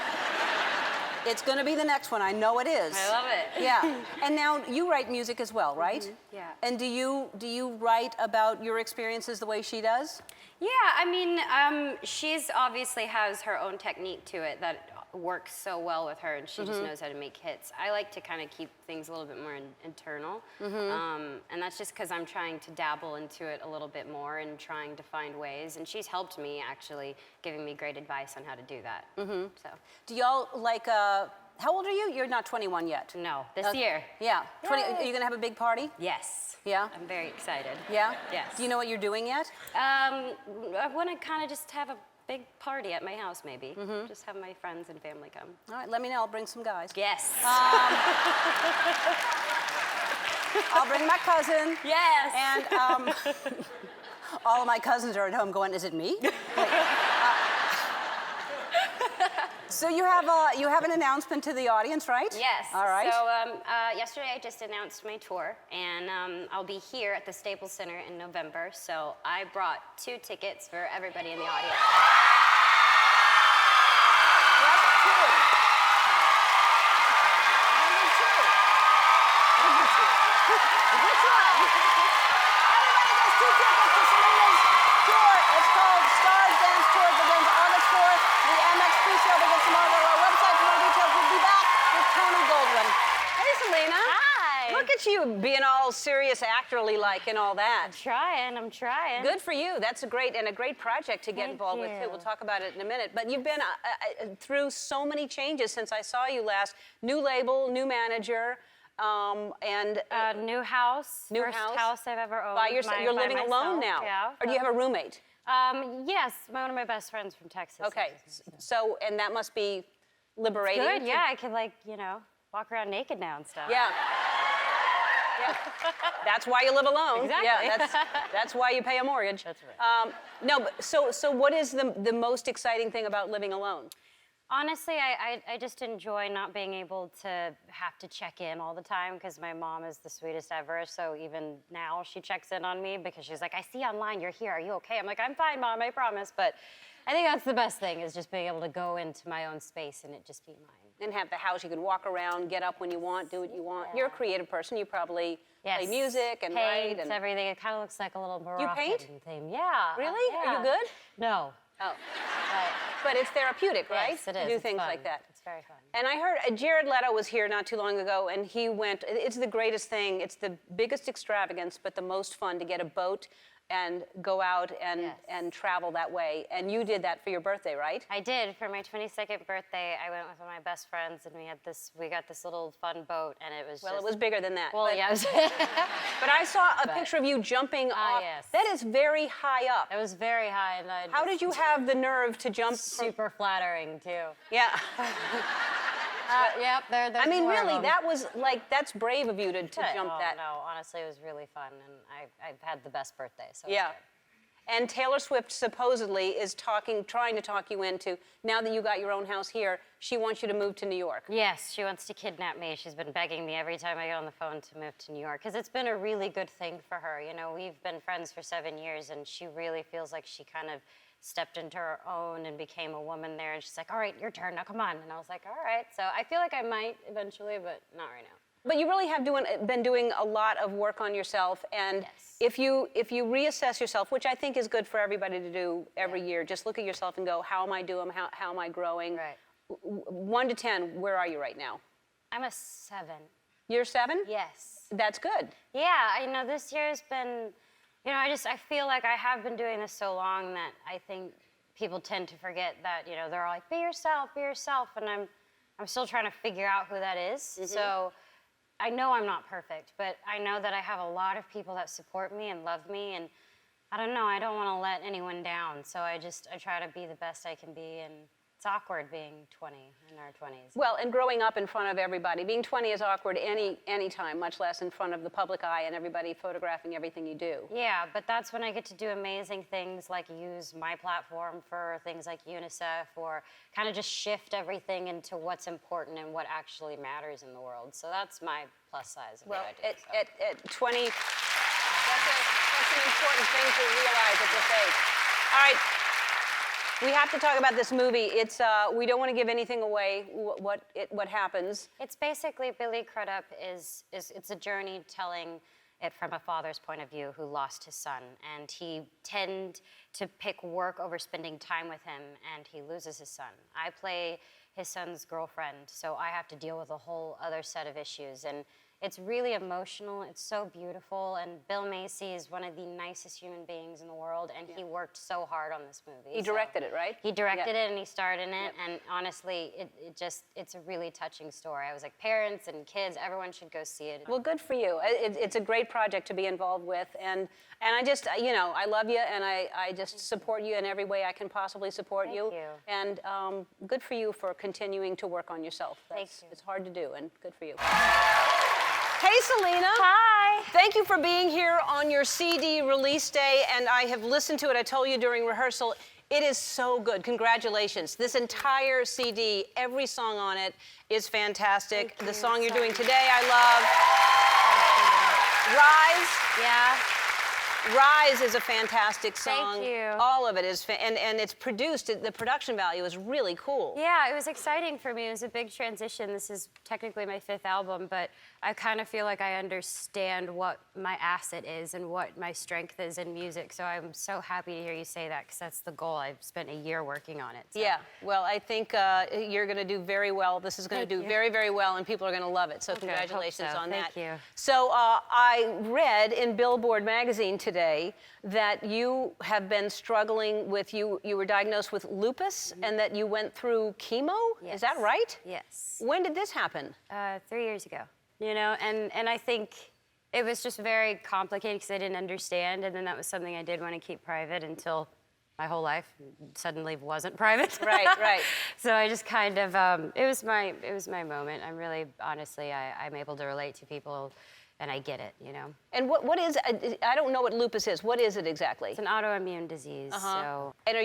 It's going to be the next one. I know it is. I love it. Yeah. And now you write music as well, right? Yeah. And do you write about your experiences the way she does? Yeah, I mean, she's obviously has her own technique to it that works so well with her, and she just knows how to make hits. I like to kind of keep things a little bit more internal, and that's just because I'm trying to dabble into it a little bit more and trying to find ways, and she's helped me actually, giving me great advice on how to do that. So. Do y'all like, how old are you? You're not 21 yet. No, this year. Yeah. 20, Yay. are you going to have a big party? Yes. Yeah? I'm very excited. Yeah? Yes. Do you know what you're doing yet? I want to kind of just have a big party at my house, maybe. Just have my friends and family come. All right, let me know. I'll bring some guys. Yes. I'll bring my cousin. Yes. And all of my cousins are at home going, is it me? So you have an announcement to the audience, right? Yes. All right. So yesterday I just announced my tour, and I'll be here at the Staples Center in November. So I brought 2 tickets for everybody in the audience. Which one? Everybody gets 2 tickets to Selena's tour. It's called Stars Dance Tour. It begins August 4th. The MX pre-sale begins tomorrow. Go to our website for more details. We'll be back with Tony Goldwyn. Hey, Selena. Hi. Look at at you being all serious actorly-like and all that. I'm trying. Good for you. That's a great project to get Thank involved with, too. you. We'll talk about it in a minute. But you've been through so many changes since I saw you last. New label, new manager, and... New house. New first house. house I've ever owned. By yourself. You're by living alone myself, now. Yeah. Or do you have a roommate? Yes, one of my best friends from Texas. Okay. So, and that must be liberating. Good, yeah. I could, like, you know, walk around naked now and stuff. Yeah. Yeah. That's why you live alone. Exactly. Yeah, that's why you pay a mortgage. That's right. No, but so what is the most exciting thing about living alone? Honestly, I just enjoy not being able to have to check in all the time because my mom is the sweetest ever. So even now she checks in on me because she's like, I see online you're here. Are you okay? I'm like, I'm fine, Mom, I promise. But I think that's the best thing is just being able to go into my own space and it just be mine. And have the house you can walk around, get up when you want, do what you want. You're a creative person. You probably play music and write. And everything. It kind of looks like a little Moroccan You paint? theme. Yeah. Really? yeah. Are you good? No. Oh. But it's therapeutic, right? Yes, it is. To do It's things fun. like that. It's very fun. And I heard Jared Leto was here not too long ago, and he went. It's the greatest thing. It's the biggest extravagance, but the most fun to get a boat and go out and travel that way. And you did that for your birthday, right? I did. For my 22nd birthday, I went with one of my best friends, and we got this little fun boat, and it was Well, just... it was bigger than that. Well, but, yeah. but I saw a picture of you jumping off. Yes. That is very high up. It was very high, and How did you have the nerve to jump? Super flattering, too. Yeah. Yep, there's I mean, more of really, them. that was like, that's brave of you to jump Oh, that. no, honestly, it was really fun, and I've had the best birthday, so it's Yeah. good. And Taylor Swift supposedly is trying to talk you into, now that you got your own house here, she wants you to move to New York. Yes, she wants to kidnap me. She's been begging me every time I get on the phone to move to New York, because it's been a really good thing for her. You know, we've been friends for 7 years, and she really feels like she kind of stepped into her own and became a woman there, and she's like, all right, your turn, now come on. And I was like, all right. So I feel like I might eventually, but not right now. But you really have been doing a lot of work on yourself, and Yes. if you reassess yourself, which I think is good for everybody to do every year, just look at yourself and go, how am I doing? How am I growing? Right. 1 to 10, where are you right now? I'm a 7. You're 7? Yes. That's good. Yeah, I know this year's been, you know, I feel like I have been doing this so long that I think people tend to forget that, you know, they're all like, be yourself, and I'm still trying to figure out who that is. Mm-hmm. So I know I'm not perfect, but I know that I have a lot of people that support me and love me, and I don't know, I don't want to let anyone down. So I try to be the best I can be, and it's awkward being 20 in our 20s. Well, and growing up in front of everybody. Being 20 is awkward any time, much less in front of the public eye and everybody photographing everything you do. Yeah, but that's when I get to do amazing things like use my platform for things like UNICEF, or kind of just shift everything into what's important and what actually matters in the world. So that's my plus size of Well, what I do. at 20, that's an important thing to realize at this age. All right. We have to talk about this movie. It's we don't want to give anything away. What happens? It's basically Billy Crudup it's a journey telling it from a father's point of view who lost his son, and he tend to pick work over spending time with him, and he loses his son. I play his son's girlfriend, so I have to deal with a whole other set of issues, and it's really emotional. It's so beautiful, and Bill Macy is one of the nicest human beings in the world, and he worked so hard on this movie. He directed it, right? He directed it, and he starred in it, and honestly, it's a really touching story. I was like, parents and kids, everyone should go see it. Well, good for you. It's a great project to be involved with, and I just, you know, I love you, and I just support you in every way I can possibly support Thank you. you. And good for you for continuing to work on yourself. Thank you. It's hard to do, and good for you. Hey, Selena. Hi. Thank you for being here on your CD release day, and I have listened to it. I told you during rehearsal, it is so good. Congratulations. This entire CD, every song on it is fantastic. The song you're doing today, I love. Rise. Yeah. Rise is a fantastic song. Thank you. All of it is, and it's produced, the production value is really cool. Yeah, it was exciting for me. It was a big transition. This is technically my 5th album, but I kind of feel like I understand what my asset is and what my strength is in music. So I'm so happy to hear you say that, because that's the goal. I've spent a year working on it. So. Yeah, well, I think you're going to do very well. This is going to do very, very well, and people are going to love it. So congratulations on that. Thank you. So I read in Billboard magazine today that you have been struggling with, you were diagnosed with lupus, and that you went through chemo? Yes. Is that right? Yes. When did this happen? 3 years ago. You know, and I think it was just very complicated because I didn't understand, and then that was something I did want to keep private until my whole life suddenly wasn't private. Right, right. So I just kind of, it was my moment. I'm really, honestly, I'm able to relate to people, and I get it, you know. And what is, I don't know what lupus is. What is it exactly? It's an autoimmune disease, so. And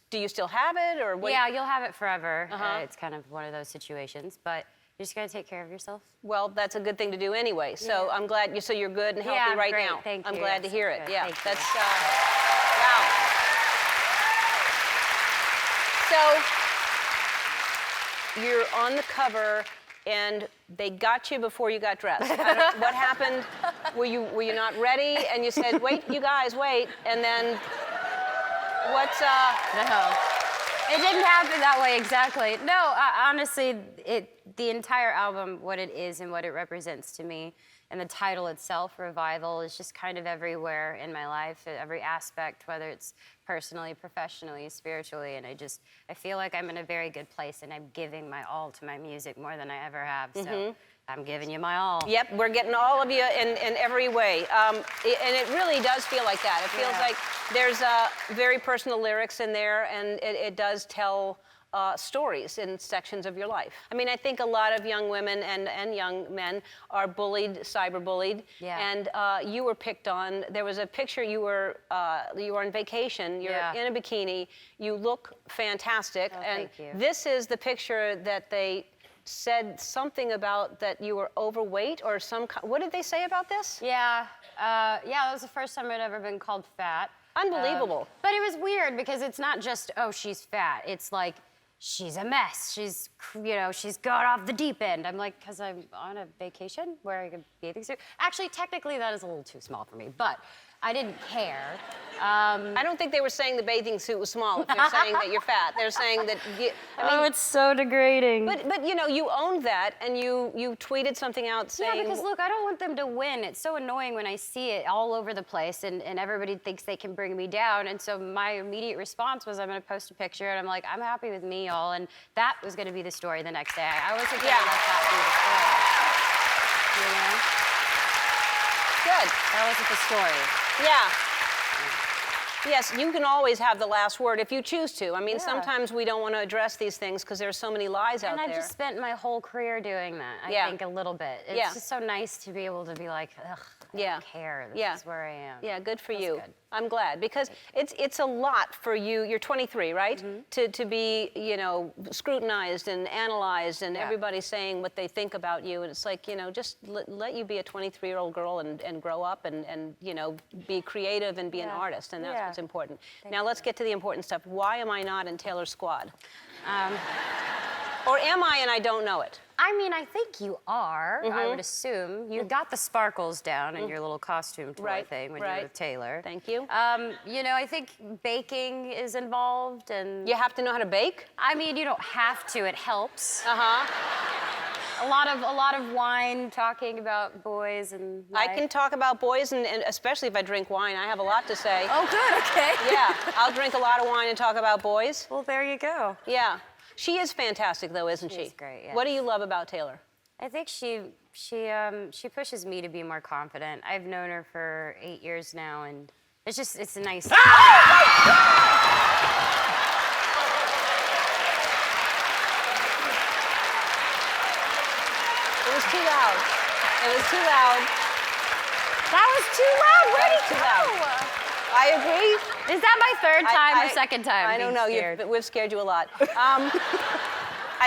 do you still have it, or what? Yeah, you'll have it forever. It's kind of one of those situations, but you just gotta take care of yourself. Well, that's a good thing to do anyway. So I'm glad you're good and healthy Yeah, I'm right great. now. Thank I'm you. glad to Yes, hear it. good. Yeah, Thank you. that's wow. So you're on the cover, and they got you before you got dressed. What happened? Were you not ready? And you said, "Wait, you guys, wait," and then what's No. It didn't happen that way exactly. No, honestly, the entire album, what it is and what it represents to me, and the title itself, Revival, is just kind of everywhere in my life, every aspect, whether it's personally, professionally, spiritually, and I feel like I'm in a very good place, and I'm giving my all to my music more than I ever have, so I'm giving you my all. Yep, we're getting all of you in every way. And it really does feel like that. It feels like there's very personal lyrics in there, and it does tell stories in sections of your life. I mean, I think a lot of young women and young men are bullied, cyberbullied. Yeah. And you were picked on. There was a picture, you were on vacation, you're in a bikini, you look fantastic. Oh, and thank you. this is the picture that they said something about, that you were overweight or what did they say about this? Yeah, that was the first time I'd ever been called fat. Unbelievable. But it was weird because it's not just, oh, she's fat. It's like, she's a mess. She's gone off the deep end. I'm like, because I'm on a vacation wearing a bathing suit. Actually, technically, that is a little too small for me, but I didn't care. I don't think they were saying the bathing suit was small if they're saying that you're fat. They're saying that, It's so degrading. But you owned that, and you tweeted something out saying... Yeah, because look, I don't want them to win. It's so annoying when I see it all over the place, and everybody thinks they can bring me down. And so my immediate response was, I'm gonna post a picture, and I'm like, I'm happy with me, y'all. And that was gonna be the story the next day. I wasn't gonna let that be the story. You know? Good. That wasn't the story. Yeah. Yes, you can always have the last word if you choose to. I mean, sometimes we don't want to address these things because there's so many lies out there. And I've just spent my whole career doing that, I think, a little bit. It's just so nice to be able to be like, ugh, I don't care. This is where I am. Yeah, good for you. Good. I'm glad, because it's a lot for you. You're 23, right? To be, scrutinized and analyzed, and everybody saying what they think about you. And it's like, just let you be a 23-year-old girl and grow up and be creative and be an artist. And that's what's important. Now let's get to the important stuff. Why am I not in Taylor's squad? Or am I and I don't know it? I mean, I think you are, I would assume. You got the sparkles down in your little costume tour thing when you were with Taylor. Thank you. I think baking is involved, and... You have to know how to bake? I mean, you don't have to, it helps. Uh-huh. A lot of wine, talking about boys and life. I can talk about boys, and especially if I drink wine. I have a lot to say. Oh, good, okay. Yeah, I'll drink a lot of wine and talk about boys. Well, there you go. Yeah. She is fantastic, though, isn't she? She's great, yes. What do you love about Taylor? I think she pushes me to be more confident. I've known her for 8 years now, and it's a nice... It was too loud. It was too loud. That was too loud. Where'd it Too go? loud. I agree. Is that my third time or second time? I don't know. Scared? We've scared you a lot.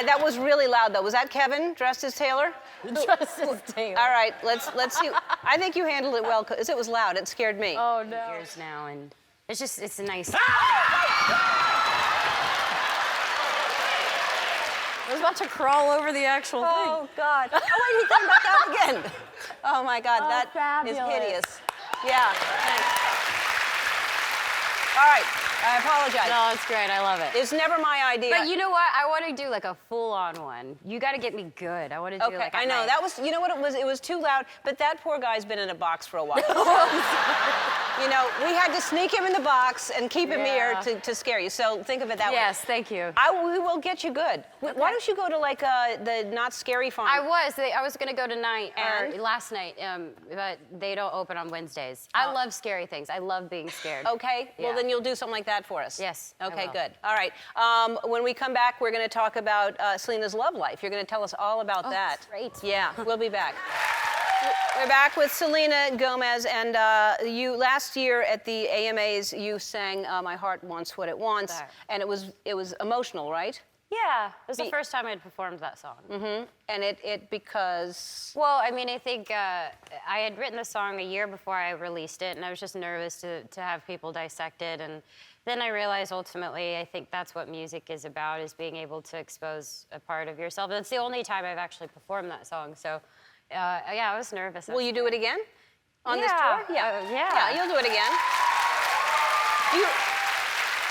That was really loud, though. Was that Kevin dressed as Taylor? Dressed as Taylor. All right, let's see. I think you handled it well because it was loud. It scared me. Oh no. Years now, and it's a nice. I was about to crawl over the actual thing. Oh God! Oh wait, he came back out again. Oh my God, Oh, that fabulous. is hideous. Yeah. Thanks. All right, I apologize. No, it's great. I love it. It's never my idea. But you know what? I want to do like a full-on one. You got to get me good. I want to do Okay, like a I know nice- that was. You know what it was? It was too loud. But that poor guy's been in a box for a while. You know, we had to sneak him in the box and keep him Yeah. here to scare you. So think of it that way. Yes, thank you. We will get you good. Why don't you go to like the not scary farm? I was gonna go tonight And? or last night, but they don't open on Wednesdays. I love scary things. I love being scared. Okay. Well, Yeah. then you'll do something like that for us. Yes, I Okay. will. Good. All right. When we come back, we're going to talk about Selena's love life. You're going to tell us all about that. great. Yeah. We'll be back. We're back with Selena Gomez, and you last year at the AMAs you sang "My Heart Wants What It Wants," That. and it was emotional, right? Yeah, it was the first time I'd performed that song. And it because Well, I mean, I think I had written the song a year before I released it, and I was just nervous to have people dissect it. And then I realized ultimately, I think that's what music is about, is being able to expose a part of yourself. That's the only time I've actually performed that song. So, yeah, I was nervous. will you do it again on this Yeah, tour? Yeah. yeah. Yeah, you'll do it again.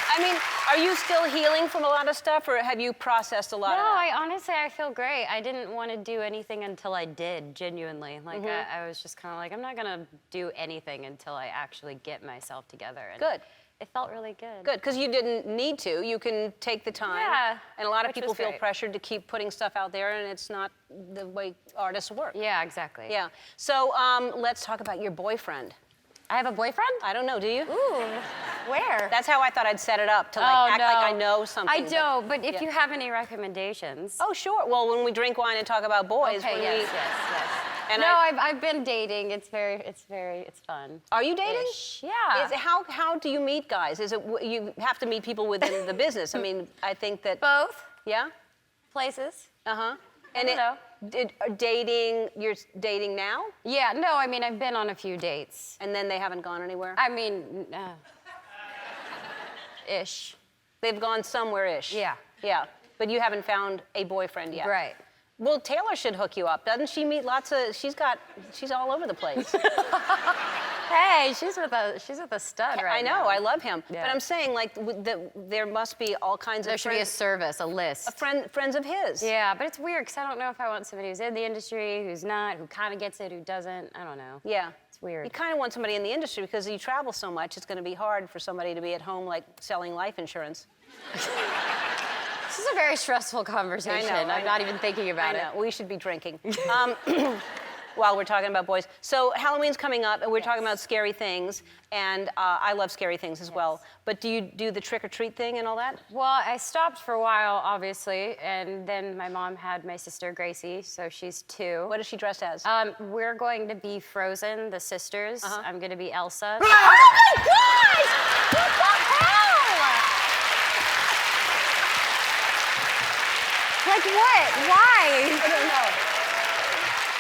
I mean, are you still healing from a lot of stuff, or have you processed a lot No, of that? I honestly, I feel great. I didn't want to do anything until I did, genuinely. Like, I was just kind of like, I'm not going to do anything until I actually get myself together. And Good. It felt really good. Good, because you didn't need to. You can take the time. Yeah, And a lot of which people was feel great. pressured to keep putting stuff out there, and it's not the way artists work. Yeah, exactly. Yeah. So let's talk about your boyfriend. I have a boyfriend? I don't know, do you? Ooh, where? That's how I thought I'd set it up, to like act like I know something. I don't, but if yeah. you have any recommendations. Oh, sure. Well, when we drink wine and talk about boys, Okay, when yes. And No, I've been dating. It's fun. Are you dating? Ish. Yeah. How do you meet guys? Is it you have to meet people within the business? I mean, I think that. Both Yeah. places. Uh-huh. I don't know. Dating, you're dating now? Yeah, no, I mean, I've been on a few dates. And then they haven't gone anywhere? I mean, ish. They've gone somewhere-ish. Yeah. Yeah. But you haven't found a boyfriend yet. Right. Well, Taylor should hook you up. Doesn't she meet lots of, she's all over the place. Hey, she's with a stud right I know, now. I love him. Yeah. But I'm saying, like, there must be all kinds There of should be a service, a list. friends of his. Yeah, but it's weird because I don't know if I want somebody who's in the industry, who's not, who kind of gets it, who doesn't. I don't know. Yeah. It's weird. You kind of want somebody in the industry because you travel so much, it's going to be hard for somebody to be at home, like, selling life insurance. This is a very stressful conversation. I I'm know. not even thinking about I it. know. We should be drinking. While we're talking about boys. So Halloween's coming up, and we're talking about scary things, and I love scary things as well. But do you do the trick-or-treat thing and all that? Well, I stopped for a while, obviously, and then my mom had my sister Gracie, so she's 2. What is she dressed as? We're going to be Frozen, the sisters. I'm going to be Elsa. Oh my gosh! What the hell? Like what? Why? I don't know.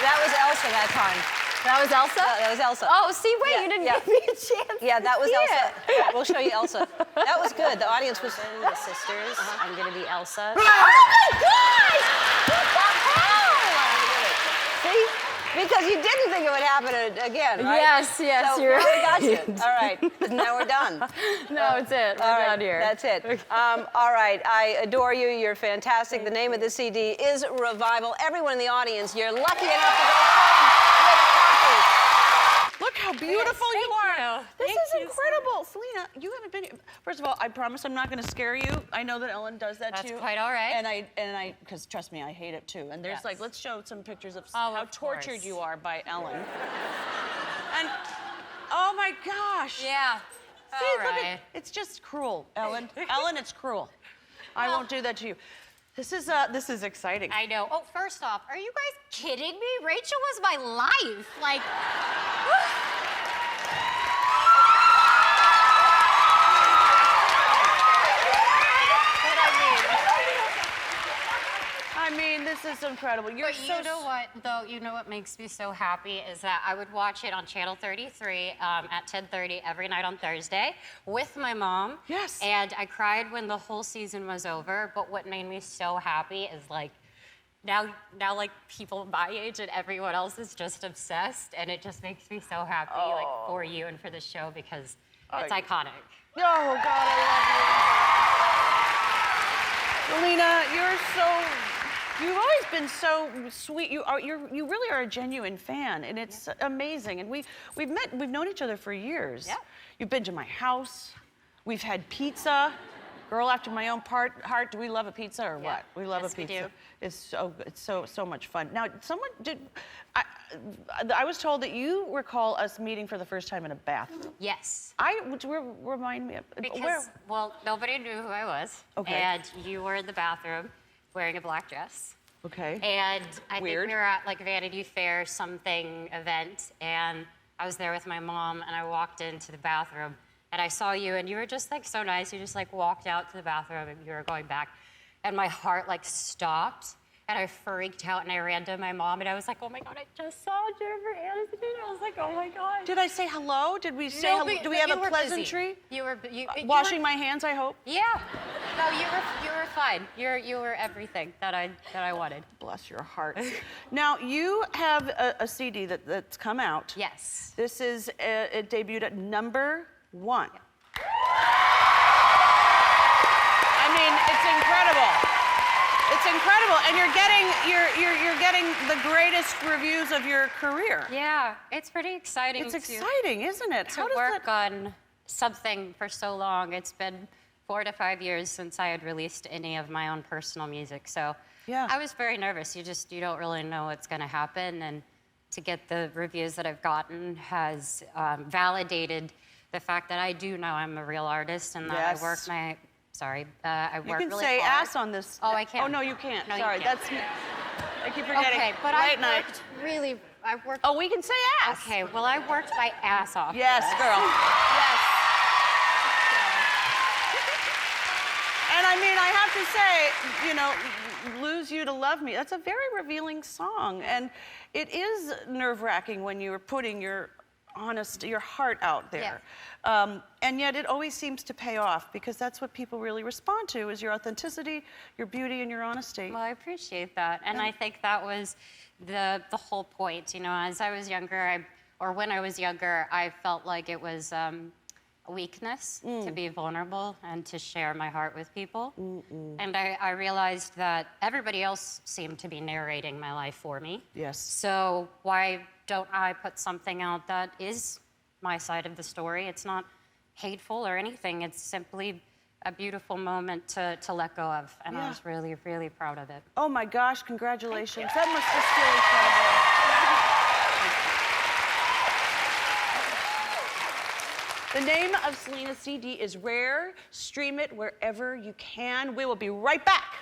That was Elsa that time. That was Elsa? That was Elsa. Oh, see, wait, Yeah, you didn't yeah. give me a chance. Yeah, that was see Elsa. it. We'll show you Elsa. That was good. The audience was. The sisters. I'm going to be Elsa. Oh my gosh! What the hell? See? Because you didn't think it would happen again, right? Yes, yes, so you're now we got right. you. All right. Now we're done. No, it's it. We're All right, done here. That's it. All right. I adore you. You're fantastic. The name of the CD is Revival. Everyone in the audience, you're lucky enough to go home with a copy. Look how beautiful you are. This Thank is you, incredible. Selena, you haven't been. First of all, I promise I'm not going to scare you. I know that Ellen does that That's too. quite all right. And I, because trust me, I hate it too. And there's Yes. like, let's show some pictures of Oh, how of tortured course. you are by Ellen. And, oh my gosh. Yeah. See, All look right. at, it's just cruel, Ellen. Ellen, it's cruel. I won't do that to you. This is exciting. I know. Oh, first off, are you guys kidding me? Rachel was my life. Like, this is incredible. You're But so you know what, though? You know what makes me so happy is that I would watch it on Channel 33 at 10:30 every night on Thursday with my mom. Yes. And I cried when the whole season was over. But what made me so happy is like now like people my age and everyone else is just obsessed, and it just makes me so happy like for you and for the show because it's iconic. Oh, God, I love you. Selena, you've always been so sweet. You really are a genuine fan, and it's amazing. And we've known each other for years. Yeah. You've been to my house. We've had pizza. Girl after my own heart. Do we love a pizza or what? We love Yes, a pizza. we do. It's so much fun. Now, I was told that you recall us meeting for the first time in a bathroom. Yes. Remind me of Because, well, nobody knew who I was. Okay. And you were in the bathroom wearing a black dress. Okay. And I Weird. think we were at like Vanity Fair something event, and I was there with my mom, and I walked into the bathroom, and I saw you, and you were just like so nice. You just like walked out to the bathroom, and you were going back, and my heart like stopped, and I freaked out, and I ran to my mom, and I was like, oh my God, I just saw Jennifer Aniston. I was like, oh my God. Did I say hello? Did we say No, hello? but- Do we but have you a were busy. pleasantry? You were Washing my hands, I hope. Yeah. No, you were fine. You were everything that I wanted. Bless your heart. Now, you have a CD that's come out. Yes. This is, it debuted at #1. I mean, it's incredible. It's incredible, and you're getting the greatest reviews of your career. Yeah, it's pretty exciting. It's exciting, isn't it? to work on something for so long. It's been 4 to 5 years since I had released any of my own personal music, so Yeah. I was very nervous. You don't really know what's going to happen, and to get the reviews that I've gotten has validated the fact that I do know I'm a real artist and that Yes. I work my. Sorry, I work You can really say hard. ass on this. Oh, I can't. Oh, no, you can't. No, you Sorry, can't. that's. I keep forgetting. Okay, but Late I night. worked really. I worked. Oh, we can say ass. Okay, well, I worked my ass off. Yes, girl. Yes. And I mean, I have to say, Lose You to Love Me, that's a very revealing song. And it is nerve-wracking when you're putting your heart out there. And yet it always seems to pay off because that's what people really respond to is your authenticity, your beauty, and your honesty. Well, I appreciate that. And I think that was the whole point. As I was younger, when I was younger, I felt like it was a weakness to be vulnerable and to share my heart with people. And I realized that everybody else seemed to be narrating my life for me. Yes. So why don't I put something out that is my side of the story? It's not hateful or anything. It's simply a beautiful moment to let go of. And I was really, really proud of it. Oh my gosh, congratulations. That must just feel incredible. The name of Selena's CD is Rare. Stream it wherever you can. We will be right back.